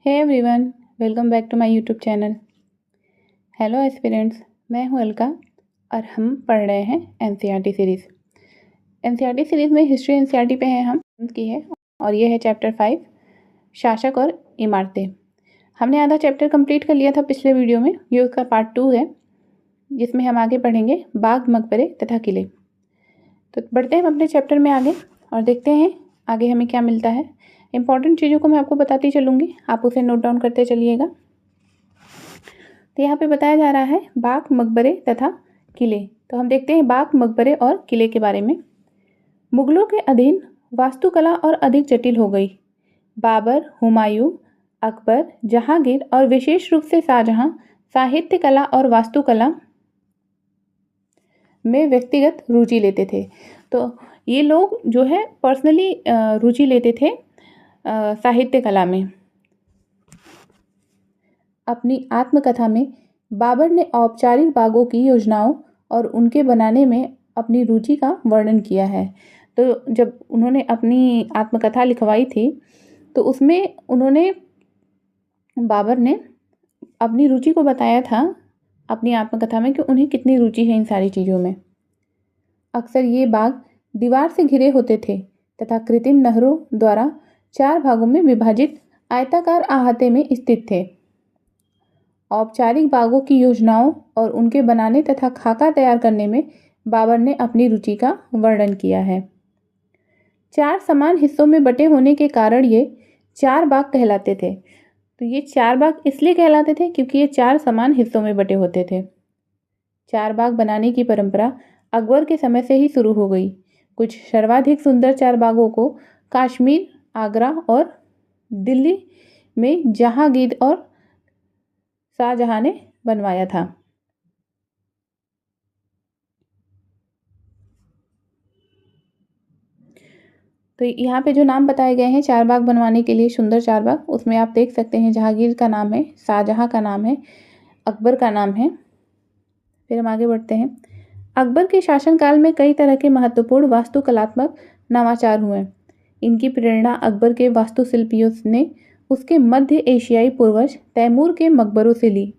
Hey everyone, welcome back to my YouTube channel. Hello aspirants, मैं हूं अलका और हम पढ़ रहे हैं एनसीईआरटी सीरीज़। एनसीईआरटी सीरीज़ में हिस्ट्री एनसीईआरटी पे है हम की है और ये है चैप्टर 5 शासक और इमारतें। हमने आधा चैप्टर कंप्लीट कर लिया था पिछले वीडियो में, ये उसका पार्ट 2 है जिसमें हम आगे पढ़ेंगे बाग, मकबरे तथा किले। तो बढ़ते हैं हम अपने चैप्टर में आगे और देखते हैं आगे हमें क्या मिलता है। इंपॉर्टेंट चीज़ों को मैं आपको बताती चलूँगी, आप उसे नोट डाउन करते चलिएगा। तो यहाँ पे बताया जा रहा है बाग, मकबरे तथा किले। तो हम देखते हैं बाग, मकबरे और किले के बारे में। मुगलों के अधीन वास्तुकला और अधिक जटिल हो गई। बाबर, हुमायूं, अकबर, जहांगीर और विशेष रूप से शाहजहां साहित्य कला और वास्तुकला में व्यक्तिगत रुचि लेते थे। तो ये लोग जो है पर्सनली रुचि लेते थे साहित्य कला में। अपनी आत्मकथा में बाबर ने औपचारिक बागों की योजनाओं और उनके बनाने में अपनी रुचि का वर्णन किया है। तो जब उन्होंने अपनी आत्मकथा लिखवाई थी तो उसमें उन्होंने बाबर ने अपनी रुचि को बताया था अपनी आत्मकथा में कि उन्हें कितनी रुचि है इन सारी चीज़ों में। अक्सर ये बाग दीवार से घिरे होते थे तथा कृत्रिम नहरों द्वारा 4 भागों में विभाजित आयताकार अहाते में स्थित थे। औपचारिक बागों की योजनाओं और उनके बनाने तथा खाका तैयार करने में बाबर ने अपनी रुचि का वर्णन किया है। 4 समान हिस्सों में बटे होने के कारण ये 4 बाग कहलाते थे। तो ये 4 बाग इसलिए कहलाते थे क्योंकि ये 4 समान हिस्सों में बटे होते थे। 4 बाग बनाने की परंपरा अकबर के समय से ही शुरू हो गई। कुछ सर्वाधिक सुंदर 4 बागों को कश्मीर, आगरा और दिल्ली में जहांगीर और शाहजहां ने बनवाया था। तो यहाँ पे जो नाम बताए गए हैं 4 बाग बनवाने के लिए, सुंदर 4 बाग, उसमें आप देख सकते हैं जहांगीर का नाम है, शाहजहां का नाम है, अकबर का नाम है। फिर हम आगे बढ़ते हैं। अकबर के शासनकाल में कई तरह के महत्वपूर्ण वास्तुकलात्मक नवाचार हुए। इनकी प्रेरणा अकबर के वास्तुशिल्पियों ने उसके मध्य एशियाई पूर्वज तैमूर के मकबरों से ली।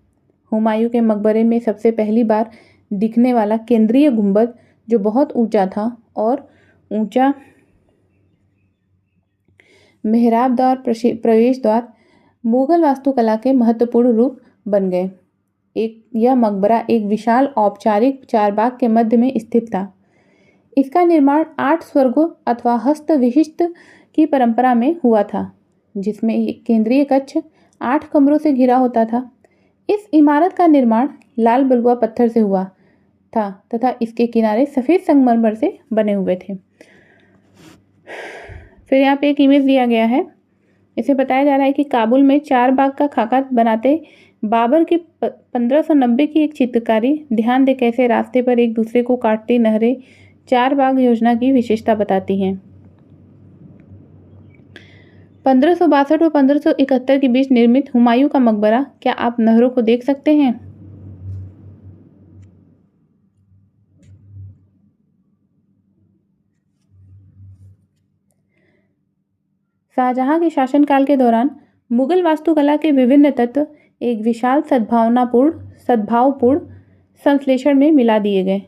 हुमायूं के मकबरे में सबसे पहली बार दिखने वाला केंद्रीय गुंबद जो बहुत ऊंचा था और ऊंचा मेहराब द्वार, प्रवेश द्वार मुगल वास्तुकला के महत्वपूर्ण रूप बन गए। यह मकबरा एक विशाल औपचारिक 4 बाग के मध्य में स्थित था। इसका निर्माण 8 स्वर्गों अथवा हस्त विशिष्ट की परंपरा में हुआ था, जिसमें एक केंद्रीय कक्ष 8 कमरों से घिरा होता था। इस इमारत का निर्माण लाल बलुआ पत्थर से हुआ था तथा इसके किनारे सफ़ेद संगमरमर से बने हुए थे। फिर यहाँ पे एक इमेज दिया गया है। इसे बताया जा रहा है कि काबुल में 4 बाग का खाका बनाते बाबर की 1590 की एक चित्रकारी, ध्यान दे कैसे रास्ते पर एक दूसरे को काटती नहरें 4 बाग योजना की विशेषता बताती हैं। 1562 और 1571 के बीच निर्मित हुमायूं का मकबरा, क्या आप नहरों को देख सकते हैं? शाहजहां के शासनकाल के दौरान मुगल वास्तुकला के विभिन्न तत्व एक विशाल सद्भावपूर्ण संश्लेषण में मिला दिए गए।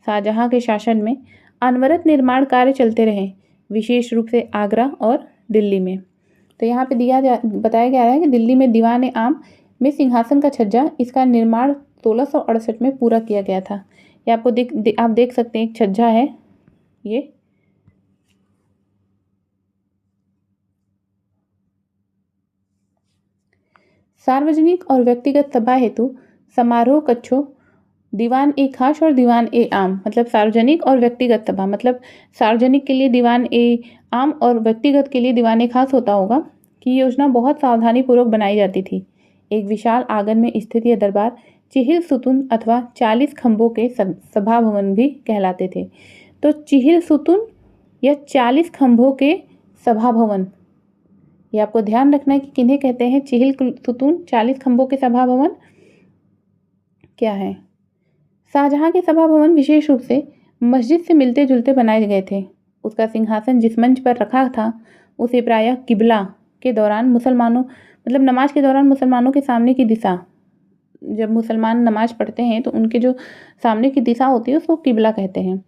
शाहजहां के शासन में अनवरत निर्माण कार्य चलते रहे, विशेष रूप से आगरा और दिल्ली में। तो यहाँ पे बताया गया है कि दिल्ली में दीवान आम में सिंहासन का छज्जा, इसका निर्माण 1668 में पूरा किया गया था। ये आपको आप देख सकते हैं, एक छज्जा है ये। सार्वजनिक और व्यक्तिगत सभा हेतु समारोह कक्षों दीवान ए खास और दीवान ए आम, मतलब सार्वजनिक और व्यक्तिगत सभा, मतलब सार्वजनिक के लिए दीवान ए आम और व्यक्तिगत के लिए दीवान ए खास होता होगा, की योजना बहुत सावधानी पूर्वक बनाई जाती थी। एक विशाल आंगन में स्थित यह दरबार चिहिल सुतून अथवा 40 खंभों के सभा भवन भी कहलाते थे। तो चिहिल सुतून या 40 खंभों के सभा भवन, ये आपको ध्यान रखना है कि किन्हें कहते हैं चिहिल सुतून, 40 खंभों के सभा भवन क्या है। शाहजहां के सभा भवन विशेष रूप से मस्जिद से मिलते जुलते बनाए गए थे। उसका सिंहासन जिस मंच पर रखा था उसे प्रायः किबला के दौरान मुसलमानों मतलब नमाज के दौरान मुसलमानों के सामने की दिशा, जब मुसलमान नमाज पढ़ते हैं तो उनके जो सामने की दिशा होती है उसको किबला कहते हैं,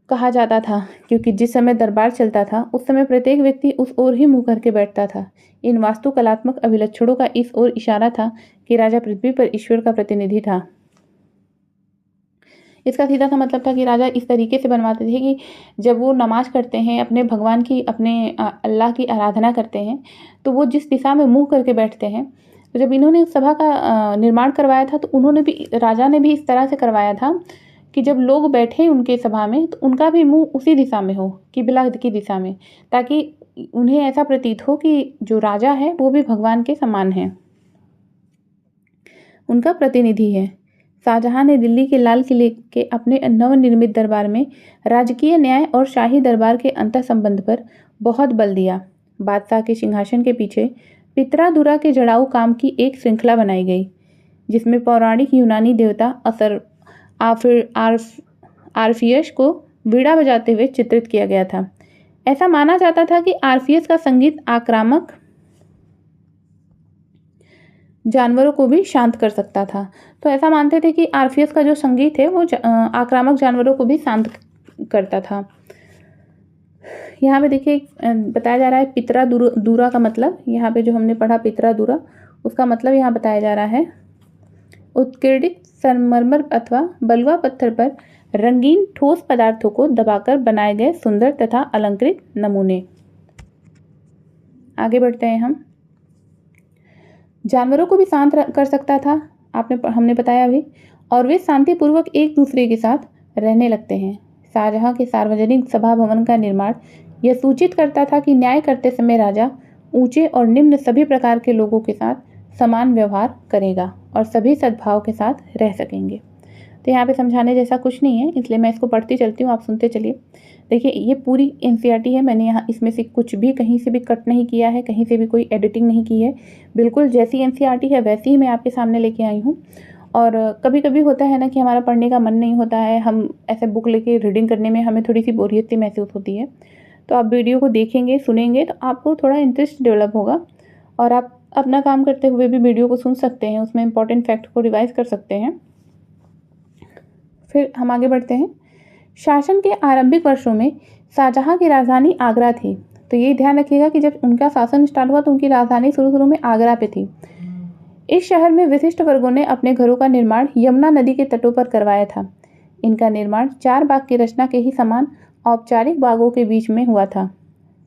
कहा जाता था, क्योंकि जिस समय दरबार चलता था उस समय प्रत्येक व्यक्ति उस ओर ही मुंह करके बैठता था। इन वास्तुकलात्मक अभिलक्षणों का इस ओर इशारा था कि राजा पृथ्वी पर ईश्वर का प्रतिनिधि था। इसका सीधा सा मतलब था कि राजा इस तरीके से बनवाते थे कि जब वो नमाज करते हैं, अपने भगवान की, अपने अल्लाह की आराधना करते हैं, तो वो जिस दिशा में मुंह करके बैठते हैं। तो जब इन्होंने उस सभा का निर्माण करवाया था तो उन्होंने भी, राजा ने भी इस तरह से करवाया था कि जब लोग बैठे उनके सभा में तो उनका भी मुंह उसी दिशा में हो, किबला की दिशा में, ताकि उन्हें ऐसा प्रतीत हो कि जो राजा है वो भी भगवान के समान है, उनका प्रतिनिधि है। शाहजहां ने दिल्ली के लाल किले के अपने नवनिर्मित दरबार में राजकीय न्याय और शाही दरबार के अंतर संबंध पर बहुत बल दिया। बादशाह के सिंहासन के पीछे पितरादुरा के जड़ाऊ काम की एक श्रृंखला बनाई गई, जिसमें पौराणिक यूनानी देवता आर्फियस को वीणा बजाते हुए चित्रित किया गया था। ऐसा माना जाता था कि आर्फियस का संगीत आक्रामक जानवरों को भी शांत कर सकता था। तो ऐसा मानते थे कि आर्फियस का जो संगीत है वो आक्रामक जानवरों को भी शांत करता था। यहाँ पे देखिए बताया जा रहा है पितरादुरा का मतलब, यहाँ पे जो हमने पढ़ा पितरादुरा, उसका मतलब यहाँ बताया जा रहा है उत्कीर्णित संगमरमर अथवा बलुआ पत्थर पर रंगीन ठोस पदार्थों को दबाकर बनाए गए सुंदर तथा अलंकृत नमूने। आगे बढ़ते हैं हम। जानवरों को भी शांत कर सकता था, हमने बताया अभी, और वे शांतिपूर्वक एक दूसरे के साथ रहने लगते हैं। शाहजहां के सार्वजनिक सभा भवन का निर्माण यह सूचित करता था कि न्याय करते समय राजा ऊंचे और निम्न सभी प्रकार के लोगों के साथ समान व्यवहार करेगा और सभी सद्भाव के साथ रह सकेंगे। तो यहाँ पे समझाने जैसा कुछ नहीं है, इसलिए मैं इसको पढ़ती चलती हूँ, आप सुनते चलिए। देखिए ये पूरी एनसीईआरटी है, मैंने यहाँ इसमें से कुछ भी कहीं से भी कट नहीं किया है, कहीं से भी कोई एडिटिंग नहीं की है, बिल्कुल जैसी एनसीईआरटी है वैसी ही मैं आपके सामने लेके आई हूँ। और कभी कभी होता है ना कि हमारा पढ़ने का मन नहीं होता है, हम ऐसे बुक लेके रीडिंग करने में हमें थोड़ी सी बोरियत सी महसूस होती है, तो आप वीडियो को देखेंगे, सुनेंगे तो आपको थोड़ा इंटरेस्ट डेवलप होगा और आप अपना काम करते हुए भी वीडियो को सुन सकते हैं, उसमें इंपॉर्टेंट फैक्ट को रिवाइज कर सकते हैं। फिर हम आगे बढ़ते हैं। शासन के आरंभिक वर्षों में शाहजहां की राजधानी आगरा थी, तो ये ध्यान रखिएगा कि जब उनका शासन स्टार्ट हुआ तो उनकी राजधानी शुरू में आगरा पे थी। इस शहर में विशिष्ट वर्गों ने अपने घरों का निर्माण यमुना नदी के तटों पर करवाया था। इनका निर्माण 4 बाग की रचना के ही समान औपचारिक बागों के बीच में हुआ था।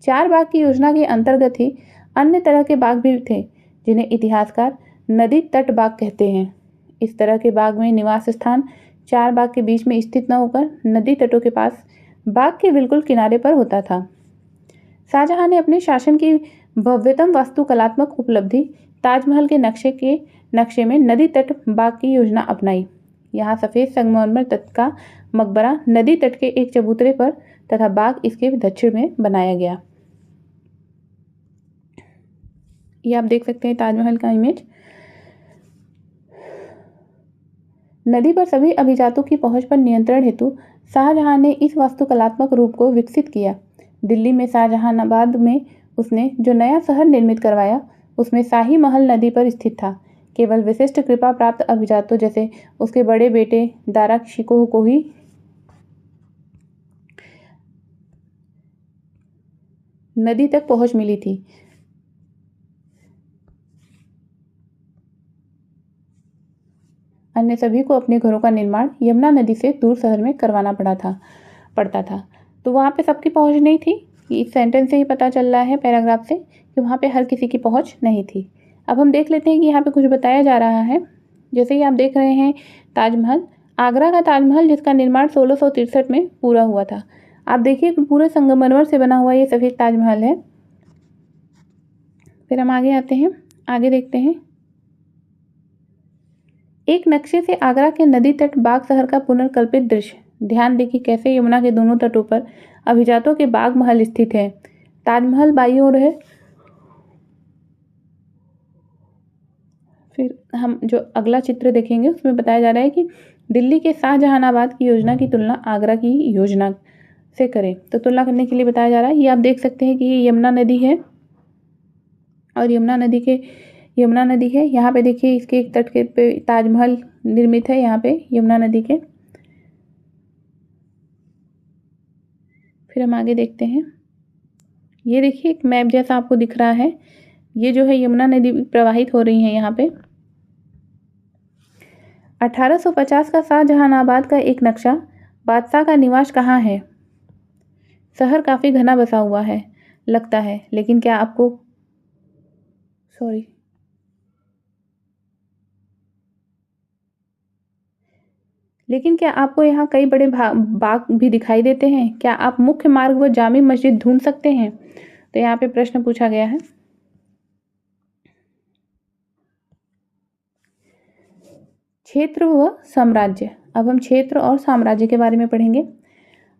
4 बाग की योजना के अंतर्गत ही अन्य तरह के बाग भी थे, जिन्हें इतिहासकार नदी तट बाग कहते हैं। इस तरह के बाग में निवास स्थान 4 बाग के बीच में स्थित न होकर नदी तटों के पास बाग के बिल्कुल किनारे पर होता था। शाहजहां ने अपने शासन की भव्यतम वास्तुकलात्मक उपलब्धि ताजमहल के नक्शे में नदी तट बाग की योजना अपनाई। यहाँ सफ़ेद संगमरमर तट का मकबरा नदी तट के एक चबूतरे पर तथा बाग इसके दक्षिण में बनाया गया। ये आप देख सकते हैं ताजमहल का इमेज। नदी पर सभी अभिजातों की पहुंच पर नियंत्रण हेतु शाहजहां ने इस वास्तुकलात्मक रूप को विकसित किया। दिल्ली में शाहजहानाबाद में उसने जो नया शहर निर्मित करवाया उसमें शाही महल नदी पर स्थित था। केवल विशिष्ट कृपा प्राप्त अभिजातों जैसे उसके बड़े बेटे दारा शिकोह को ही नदी तक पहुंच मिली थी। अन्य सभी को अपने घरों का निर्माण यमुना नदी से दूर शहर में करवाना पड़ता था। तो वहाँ पे सबकी पहुँच नहीं थी। इस सेंटेंस से ही पता चल रहा है, पैराग्राफ से, कि वहाँ पे हर किसी की पहुँच नहीं थी। अब हम देख लेते हैं कि यहाँ पे कुछ बताया जा रहा है। जैसे कि आप देख रहे हैं ताजमहल, आगरा का ताजमहल जिसका निर्माण 1663 में पूरा हुआ था। आप देखिए पूरे संगमरमर से बना हुआ ये सफ़ेद ताजमहल है। फिर हम आगे आते हैं, आगे देखते हैं। एक नक्शे से आगरा के नदी तट बाग शहर का पुनर्कल्पित दृश्य। ध्यान देखिए कैसे यमुना के दोनों तटों पर अभिजातों के बाग महल स्थित है। ताजमहल बाईं ओर है। फिर हम जो अगला चित्र देखेंगे उसमें बताया जा रहा है कि दिल्ली के शाहजहानाबाद की योजना की तुलना आगरा की योजना से करें। तो तुलना करने के लिए बताया जा रहा है। ये आप देख सकते हैं कि ये यमुना नदी है और यमुना नदी है। यहाँ पे देखिए इसके एक तट के पे ताजमहल निर्मित है, यहाँ पे यमुना नदी के। फिर हम आगे देखते हैं। ये देखिए एक मैप जैसा आपको दिख रहा है, ये जो है यमुना नदी प्रवाहित हो रही है यहाँ पे। 1850 का शाहजहानाबाद का एक नक्शा, बादशाह का निवास कहाँ है? शहर काफ़ी घना बसा हुआ है लगता है, लेकिन क्या आपको यहाँ कई बड़े बाग भी दिखाई देते हैं? क्या आप मुख्य मार्ग व जामी मस्जिद ढूंढ सकते हैं? तो यहाँ पे प्रश्न पूछा गया है। क्षेत्र व साम्राज्य। अब हम क्षेत्र और साम्राज्य के बारे में पढ़ेंगे।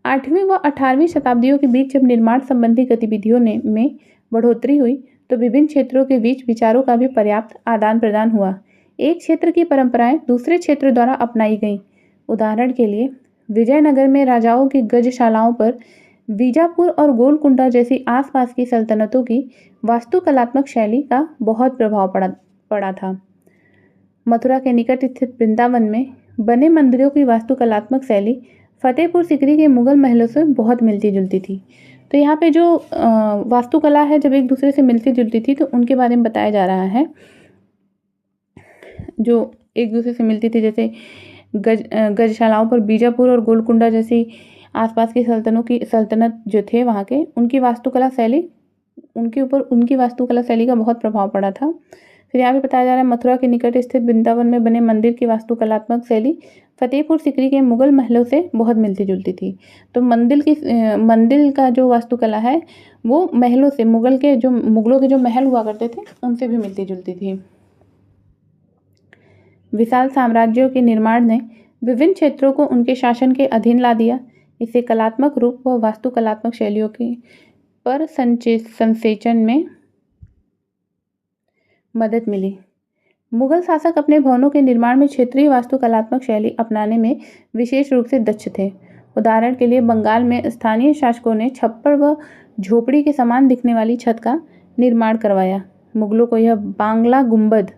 8वीं व 18वीं शताब्दियों के बीच जब निर्माण संबंधी गतिविधियों में बढ़ोतरी हुई तो विभिन्न क्षेत्रों के बीच विचारों का भी पर्याप्त आदान प्रदान हुआ। एक क्षेत्र की परंपराएं दूसरे क्षेत्र द्वारा अपनाई गईं। उदाहरण के लिए विजयनगर में राजाओं की गजशालाओं पर बीजापुर और गोलकुंडा जैसी आसपास की सल्तनतों की वास्तुकलात्मक शैली का बहुत प्रभाव पड़ा था। मथुरा के निकट स्थित वृंदावन में बने मंदिरों की वास्तुकलात्मक शैली फतेहपुर सीकरी के मुगल महलों से बहुत मिलती जुलती थी। तो यहाँ पे जो वास्तुकला है जब एक दूसरे से मिलती जुलती थी तो उनके बारे में बताया जा रहा है। जो एक दूसरे से मिलती थी, जैसे गजशालाओं पर बीजापुर और गोलकुंडा जैसी आसपास की सल्तनत जो थे वहाँ के, उनकी वास्तुकला शैली का बहुत प्रभाव पड़ा था। फिर यहाँ पे बताया जा रहा है मथुरा के निकट स्थित वृंदावन में बने मंदिर की वास्तुकलात्मक शैली फतेहपुर सीकरी के मुगल महलों से बहुत मिलती जुलती थी। तो मंदिर का जो वास्तुकला है वो मुगलों के जो महल हुआ करते थे उनसे भी मिलती जुलती थी। विशाल साम्राज्यों के निर्माण ने विभिन्न क्षेत्रों को उनके शासन के अधीन ला दिया। इससे कलात्मक रूप व वास्तुकलात्मक शैलियों की पर संसेचन में मदद मिली। मुगल शासक अपने भवनों के निर्माण में क्षेत्रीय वास्तुकलात्मक शैली अपनाने में विशेष रूप से दक्ष थे। उदाहरण के लिए बंगाल में स्थानीय शासकों ने छप्पर व झोपड़ी के समान दिखने वाली छत का निर्माण करवाया। मुगलों को यह बांग्ला गुंबद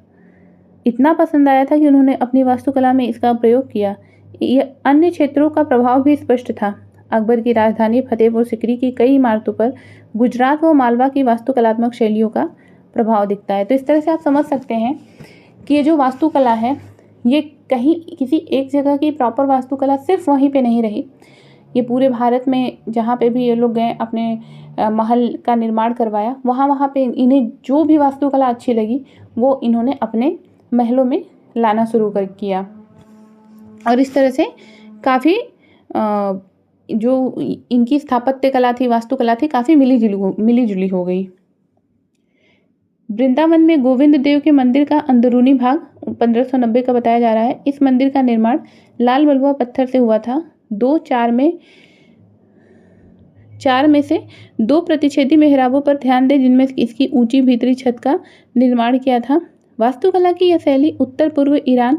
इतना पसंद आया था कि उन्होंने अपनी वास्तुकला में इसका प्रयोग किया। यह अन्य क्षेत्रों का प्रभाव भी स्पष्ट था। अकबर की राजधानी फतेहपुर सीकरी की कई इमारतों पर गुजरात व मालवा की वास्तुकलात्मक शैलियों का प्रभाव दिखता है। तो इस तरह से आप समझ सकते हैं कि ये जो वास्तुकला है ये कहीं किसी एक जगह की प्रॉपर वास्तुकला सिर्फ वहीं पे नहीं रही, ये पूरे भारत में जहाँ पे भी ये लोग गए अपने महल का निर्माण करवाया, वहाँ पे इन्हें जो भी वास्तुकला अच्छी लगी वो इन्होंने अपने महलों में लाना शुरू किया। और इस तरह से काफ़ी जो इनकी स्थापत्य कला थी, वास्तुकला थी, काफ़ी मिली जुली हो गई। वृंदावन में गोविंद देव के मंदिर का अंदरूनी भाग 1590 का बताया जा रहा है। इस मंदिर का निर्माण लाल बलुआ पत्थर से हुआ था। चार में से 2 प्रतिच्छेदी मेहराबों पर ध्यान दें जिनमें इसकी ऊंची भीतरी छत का निर्माण किया था। वास्तुकला की यह शैली उत्तर पूर्व ईरान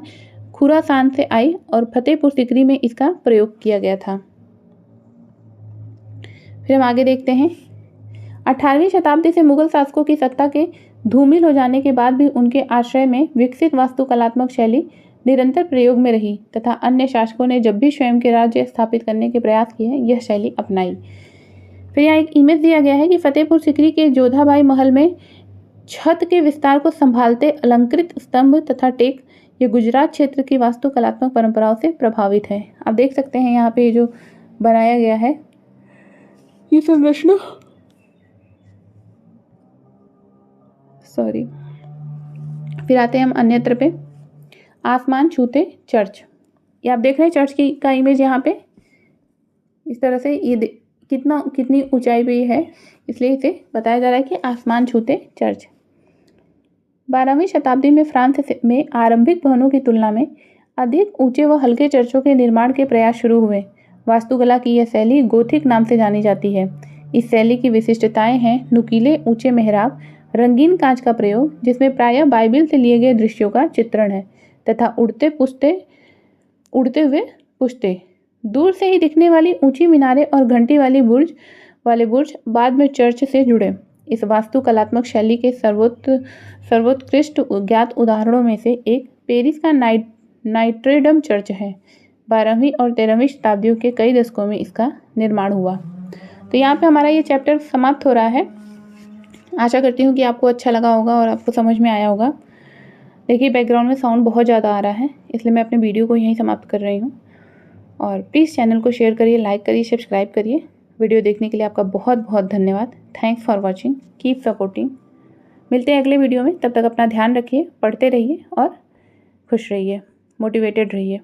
खुरासान से आई और फतेहपुर सीकरी में इसका प्रयोग किया गया था। फिर हम आगे देखते हैं। 18वीं शताब्दी से मुगल शासकों की सत्ता के धूमिल हो जाने के बाद भी उनके आश्रय में विकसित वास्तुकलात्मक शैली निरंतर प्रयोग में रही तथा अन्य शासकों ने जब भी स्वयं के राज्य स्थापित करने के प्रयास किए यह शैली अपनाई। फिर यहाँ एक इमेज दिया गया है कि फतेहपुर सीकरी के जोधाबाई महल में छत के विस्तार को संभालते अलंकृत स्तंभ तथा टेक ये गुजरात क्षेत्र की वास्तुकलात्मक परंपराओं से प्रभावित है। आप देख सकते हैं यहाँ पे जो बनाया गया है ये संरचना फिर आते हैं हम अन्यत्र पे। आसमान छूते चर्च, ये आप देख रहे हैं चर्च का इमेज यहाँ पे इस तरह से, ये कितनी ऊंचाई पे है, इसलिए इसे बताया जा रहा है कि आसमान छूते चर्च। 12वीं शताब्दी में फ्रांस में आरंभिक भवनों की तुलना में अधिक ऊंचे व हल्के चर्चों के निर्माण के प्रयास शुरू हुए। वास्तुकला की यह शैली गोथिक नाम से जानी जाती है। इस शैली की विशिष्टताएं हैं ऊंचे मेहराब, रंगीन कांच का प्रयोग जिसमें प्रायः बाइबिल से लिए गए दृश्यों का चित्रण है तथा उड़ते हुए पुश्ते, दूर से ही दिखने वाली ऊंची मीनारें और घंटी वाले बुर्ज बाद में चर्च से जुड़े। इस वास्तुकलात्मक शैली के सर्वोत्कृष्ट ज्ञात उदाहरणों में से एक पेरिस का नाइट्रेडम चर्च है। 12वीं और 13वीं शताब्दियों के कई दशकों में इसका निर्माण हुआ। तो यहाँ पे हमारा ये चैप्टर समाप्त हो रहा है। आशा करती हूँ कि आपको अच्छा लगा होगा और आपको समझ में आया होगा। देखिए बैकग्राउंड में साउंड बहुत ज़्यादा आ रहा है, इसलिए मैं अपने वीडियो को यहीं समाप्त कर रही हूँ। और प्लीज़ चैनल को शेयर करिए, लाइक करिए, सब्सक्राइब करिए। वीडियो देखने के लिए आपका बहुत बहुत धन्यवाद। Thanks for watching, keep supporting. मिलते हैं अगले वीडियो में, तब तक अपना ध्यान रखिए, पढ़ते रहिए और खुश रहिए, मोटिवेटेड रहिए।